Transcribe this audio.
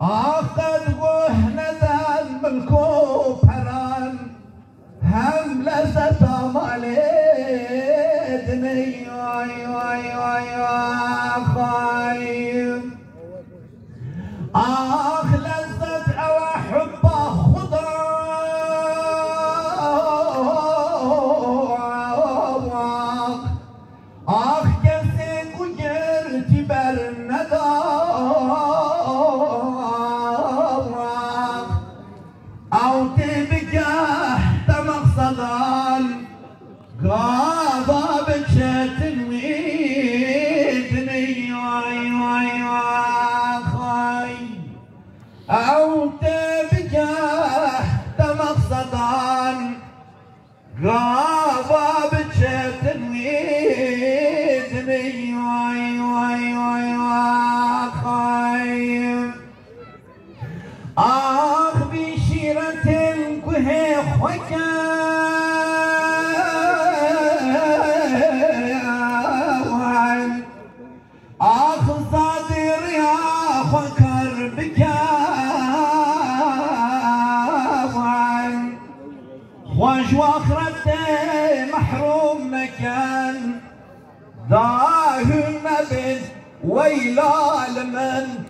قد وهنا ملكو بران هم لست مالدني خايم لذت او حبه خضر كسك وجرت برندا او تبقى مقصدا غابة بشت ويدني خاي او تبقى مقصدا غابة بشت ويدني خاي بشيرة الكهي حكا صادر يا فكر بكا خوش واخرته محروم مكان ذاهم بن ويلا لمن